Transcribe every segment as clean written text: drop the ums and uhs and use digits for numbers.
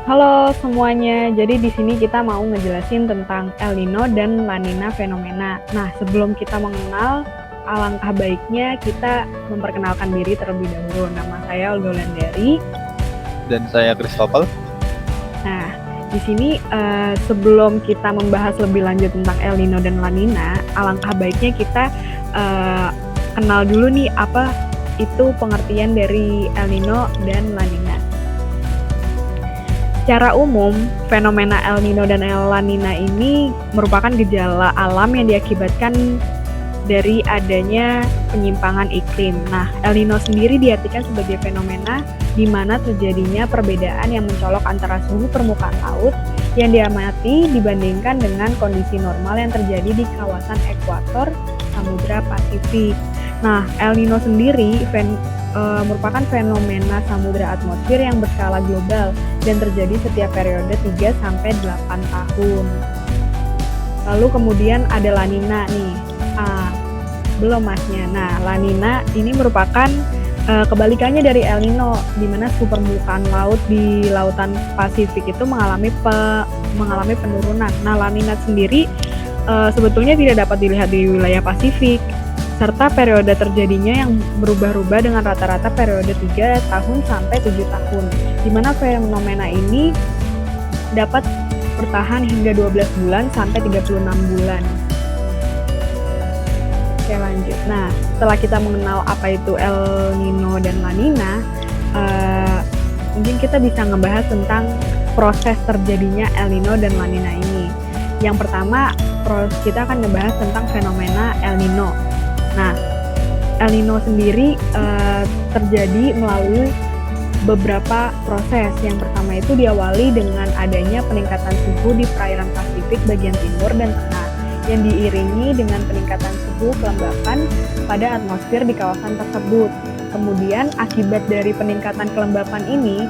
Halo semuanya, jadi di sini kita mau ngejelasin tentang El Nino dan La Nina fenomena. Nah, sebelum kita mengenal, alangkah baiknya kita memperkenalkan diri terlebih dahulu. Nama saya Olga Wulandari. Dan saya Christopher. Nah, di sini sebelum kita membahas lebih lanjut tentang El Nino dan La Nina, alangkah baiknya kita kenal dulu nih apa itu pengertian dari El Nino dan La Nina. Secara umum, fenomena El Nino dan La Nina ini merupakan gejala alam yang diakibatkan dari adanya penyimpangan iklim. Nah, El Nino sendiri diartikan sebagai fenomena di mana terjadinya perbedaan yang mencolok antara suhu permukaan laut yang diamati dibandingkan dengan kondisi normal yang terjadi di kawasan ekuator Samudra Pasifik. Nah, El Nino sendiri merupakan fenomena samudra atmosfer yang berskala global dan terjadi setiap periode 3-8 tahun. Lalu kemudian ada La Nina nih. Belum masnya. Nah, La Nina ini merupakan kebalikannya dari El Nino, di mana suhu permukaan laut di lautan Pasifik itu mengalami penurunan. Nah, La Nina sendiri sebetulnya tidak dapat dilihat di wilayah Pasifik, serta periode terjadinya yang berubah-ubah dengan rata-rata periode 3 tahun sampai 7 tahun, di mana fenomena ini dapat bertahan hingga 12 bulan sampai 36 bulan. Oke, lanjut. Nah, setelah kita mengenal apa itu El Nino dan La Nina, mungkin kita bisa ngebahas tentang proses terjadinya El Nino dan La Nina ini. Yang pertama, kita akan ngebahas tentang fenomena El Nino. Nah, El Nino sendiri terjadi melalui beberapa proses. Yang pertama itu diawali dengan adanya peningkatan suhu di perairan Pasifik bagian timur dan tengah, yang diiringi dengan peningkatan suhu kelembapan pada atmosfer di kawasan tersebut. Kemudian akibat dari peningkatan kelembapan ini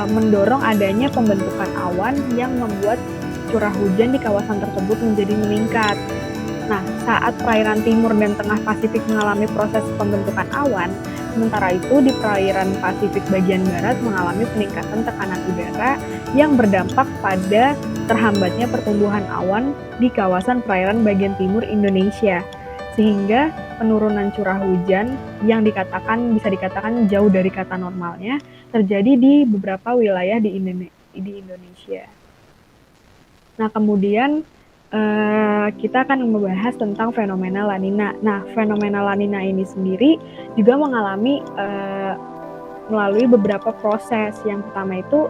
mendorong adanya pembentukan awan yang membuat curah hujan di kawasan tersebut menjadi meningkat. Nah, saat perairan timur dan tengah Pasifik mengalami proses pembentukan awan, sementara itu di perairan Pasifik bagian barat mengalami peningkatan tekanan udara yang berdampak pada terhambatnya pertumbuhan awan di kawasan perairan bagian timur Indonesia, sehingga penurunan curah hujan yang bisa dikatakan jauh dari kata normalnya terjadi di beberapa wilayah di Indonesia. Nah, kemudian kita akan membahas tentang fenomena La Nina. Nah, fenomena La Nina ini sendiri juga mengalami melalui beberapa proses. Yang pertama itu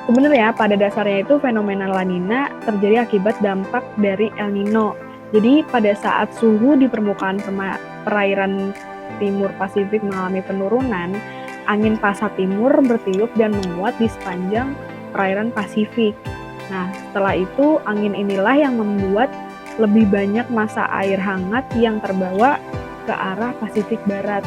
sebenarnya pada dasarnya itu fenomena La Nina terjadi akibat dampak dari El Nino. Jadi pada saat suhu di permukaan perairan timur Pasifik mengalami penurunan, angin pasat timur bertiup dan menguat di sepanjang perairan Pasifik. Nah, setelah itu angin inilah yang membuat lebih banyak massa air hangat yang terbawa ke arah Pasifik Barat.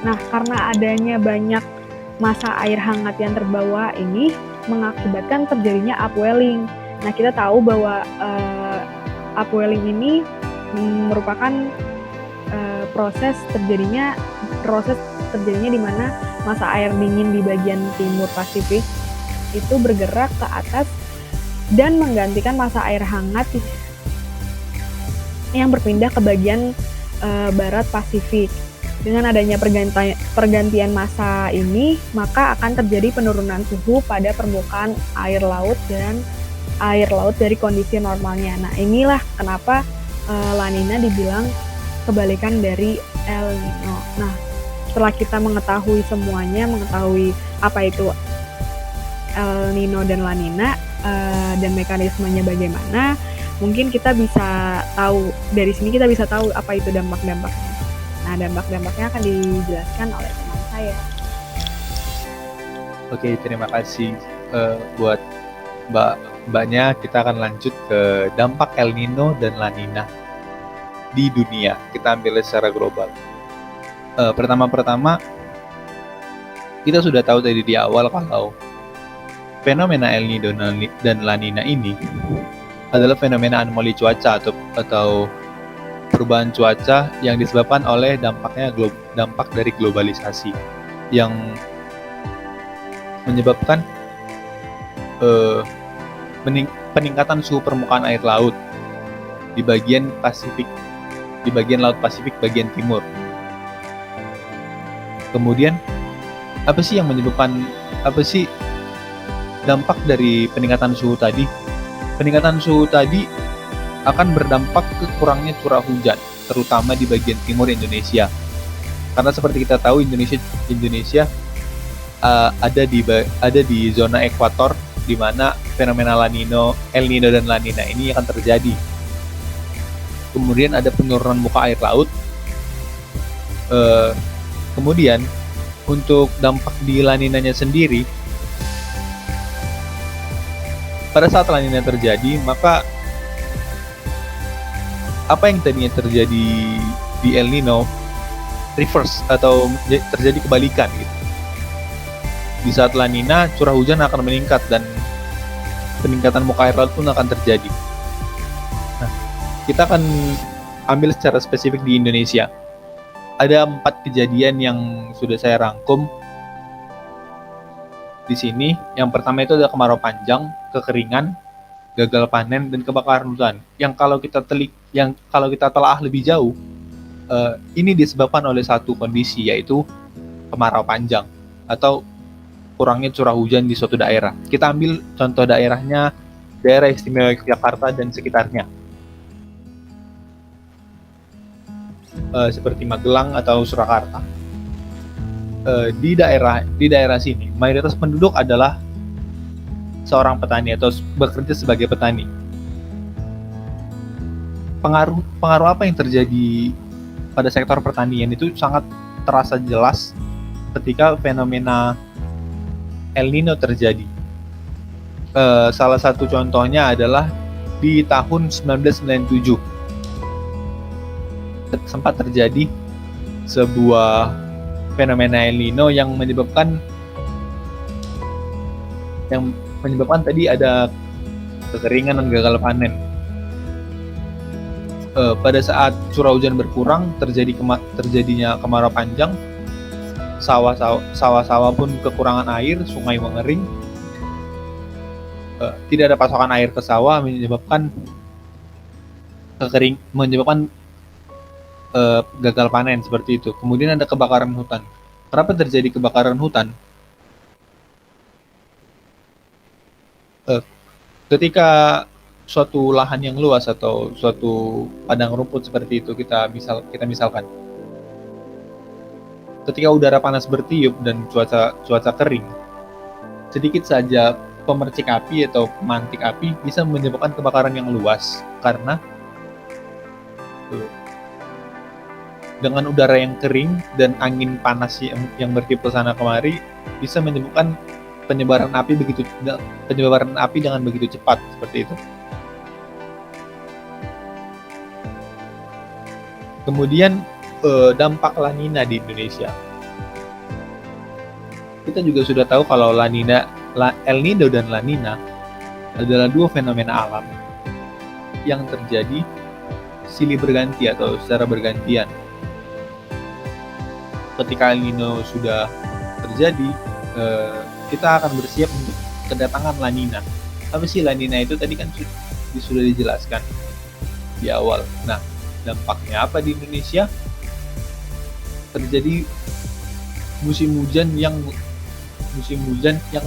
Nah, karena adanya banyak massa air hangat yang terbawa ini mengakibatkan terjadinya upwelling. Nah, kita tahu bahwa upwelling ini merupakan proses terjadinya di mana massa air dingin di bagian timur Pasifik itu bergerak ke atas dan menggantikan massa air hangat yang berpindah ke bagian barat Pasifik. Dengan adanya pergantian massa ini, maka akan terjadi penurunan suhu pada permukaan air laut dari kondisi normalnya. Nah, inilah kenapa La Nina dibilang kebalikan dari El Nino. Nah, setelah kita mengetahui semuanya, mengetahui apa itu El Nino dan La Nina, dan mekanismenya bagaimana, mungkin kita bisa tahu dari sini apa itu dampak-dampaknya. Nah, dampak-dampaknya akan dijelaskan oleh teman saya. Oke, terima kasih buat mbaknya. Kita akan lanjut ke dampak El Nino dan La Nina di dunia. Kita ambil secara global. Pertama-tama kita sudah tahu tadi di awal kalau fenomena El Nino dan La Nina ini adalah fenomena anomali cuaca atau perubahan cuaca yang disebabkan oleh dampak dari globalisasi yang menyebabkan eh, peningkatan suhu permukaan air laut di bagian Pasifik, di bagian Laut Pasifik bagian timur. Kemudian apa sih dampak dari peningkatan suhu tadi? Peningkatan suhu tadi akan berdampak ke kurangnya curah hujan, terutama di bagian timur Indonesia. Karena seperti kita tahu Indonesia ada di zona ekuator, di mana fenomena El Nino dan La Nina ini akan terjadi. Kemudian ada penurunan muka air laut. Kemudian untuk dampak di La Ninanya sendiri, pada saat La Nina terjadi, maka apa yang tadinya terjadi di El Nino reverse atau terjadi kebalikan gitu. Di saat La Nina, curah hujan akan meningkat dan peningkatan muka air laut pun akan terjadi. Nah, kita akan ambil secara spesifik di Indonesia. Ada 4 kejadian yang sudah saya rangkum di sini. Yang pertama itu ada kemarau panjang, kekeringan, gagal panen, dan kebakaran hutan. Yang kalau kita telah lebih jauh, ini disebabkan oleh satu kondisi, yaitu kemarau panjang atau kurangnya curah hujan di suatu daerah. Kita ambil contoh daerahnya daerah istimewa Yogyakarta dan sekitarnya, seperti Magelang atau Surakarta. Di daerah sini mayoritas penduduk adalah seorang petani atau bekerja sebagai petani. Pengaruh apa yang terjadi pada sektor pertanian itu sangat terasa jelas ketika fenomena El Nino terjadi. Salah satu contohnya adalah di tahun 1997 sempat terjadi sebuah fenomena El Nino yang menyebabkan tadi ada kekeringan dan gagal panen. Pada saat curah hujan berkurang, terjadinya kemarau panjang, sawah-sawah pun kekurangan air, sungai mengering, tidak ada pasokan air ke sawah, menyebabkan gagal panen seperti itu. Kemudian ada kebakaran hutan. Kenapa terjadi kebakaran hutan? Ketika suatu lahan yang luas atau suatu padang rumput seperti itu kita misalkan, ketika udara panas bertiup dan cuaca kering, sedikit saja pemercik api atau pemantik api bisa menyebabkan kebakaran yang luas, karena dengan udara yang kering dan angin panas yang bertiup ke sana kemari bisa menyebabkan penyebaran api dengan begitu cepat seperti itu. Kemudian dampak La Nina di Indonesia. Kita juga sudah tahu kalau El Nino dan La Nina adalah dua fenomena alam yang terjadi silih berganti atau secara bergantian. Ketika El Nino sudah terjadi, kita akan bersiap untuk kedatangan La Nina. Apa sih La Nina itu? Tadi kan sudah dijelaskan di awal. Nah, dampaknya apa di Indonesia? Terjadi musim hujan yang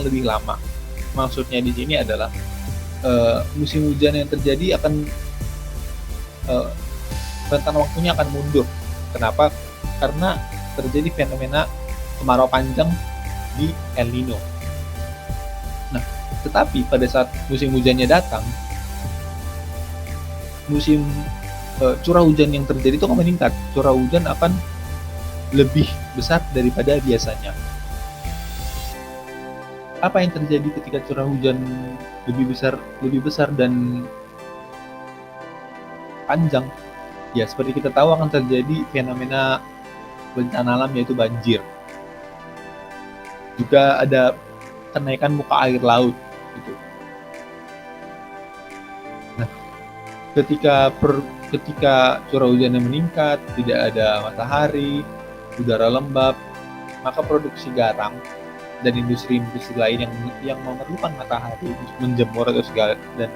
lebih lama. Maksudnya di sini adalah musim hujan yang terjadi akan rentan waktunya akan mundur. Kenapa? Karena terjadi fenomena kemarau panjang di El Nino. Nah, tetapi pada saat musim hujannya datang, curah hujan yang terjadi itu akan meningkat. Curah hujan akan lebih besar daripada biasanya. Apa yang terjadi ketika curah hujan lebih besar dan panjang? Ya, seperti kita tahu akan terjadi fenomena bencana alam, yaitu banjir. Juga ada kenaikan muka air laut gitu. Nah, ketika curah hujannya meningkat, tidak ada matahari, udara lembab, maka produksi garam dan industri-industri lain yang memerlukan matahari untuk menjemur atau segala dan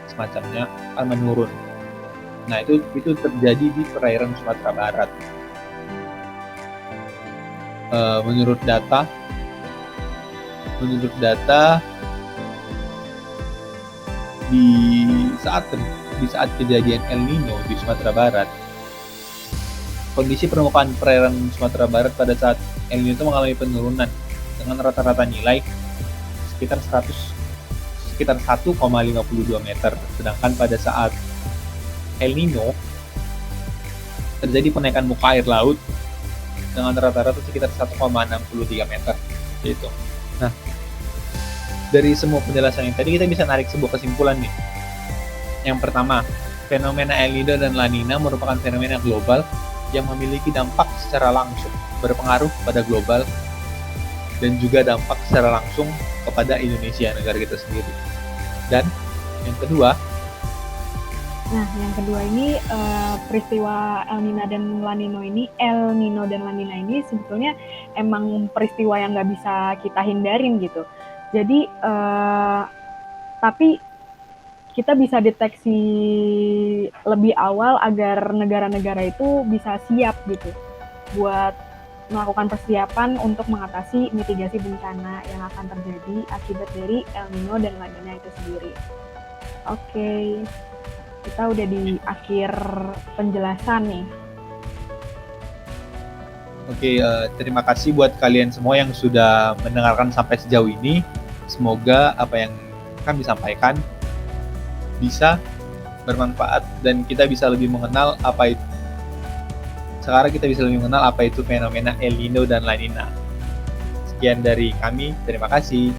semacamnya akan menurun. Nah, itu terjadi di perairan Sumatera Barat. Menurut data di saat kejadian El Nino di Sumatera Barat, kondisi permukaan perairan Sumatera Barat pada saat El Nino itu mengalami penurunan dengan rata-rata nilai sekitar 1,52 meter, sedangkan pada saat El Nino terjadi penaikan muka air laut dengan rata-rata sekitar 1,63 meter gitu. Nah, dari semua penjelasan yang tadi kita bisa narik sebuah kesimpulan nih. Yang pertama, fenomena El Nino dan La Nina merupakan fenomena global yang memiliki dampak secara langsung berpengaruh pada global dan juga dampak secara langsung kepada Indonesia, negara kita sendiri. Dan yang kedua ini peristiwa El Nino dan La Nina ini sebetulnya emang peristiwa yang nggak bisa kita hindarin gitu. Jadi tapi kita bisa deteksi lebih awal agar negara-negara itu bisa siap gitu buat melakukan persiapan untuk mengatasi mitigasi bencana yang akan terjadi akibat dari El Nino dan La Nina itu sendiri. Oke, kita udah di akhir penjelasan nih. Oke, terima kasih buat kalian semua yang sudah mendengarkan sampai sejauh ini. Semoga apa yang kami sampaikan bisa bermanfaat dan kita bisa lebih mengenal apa itu fenomena El Nino dan La Nina. Sekian dari kami, terima kasih.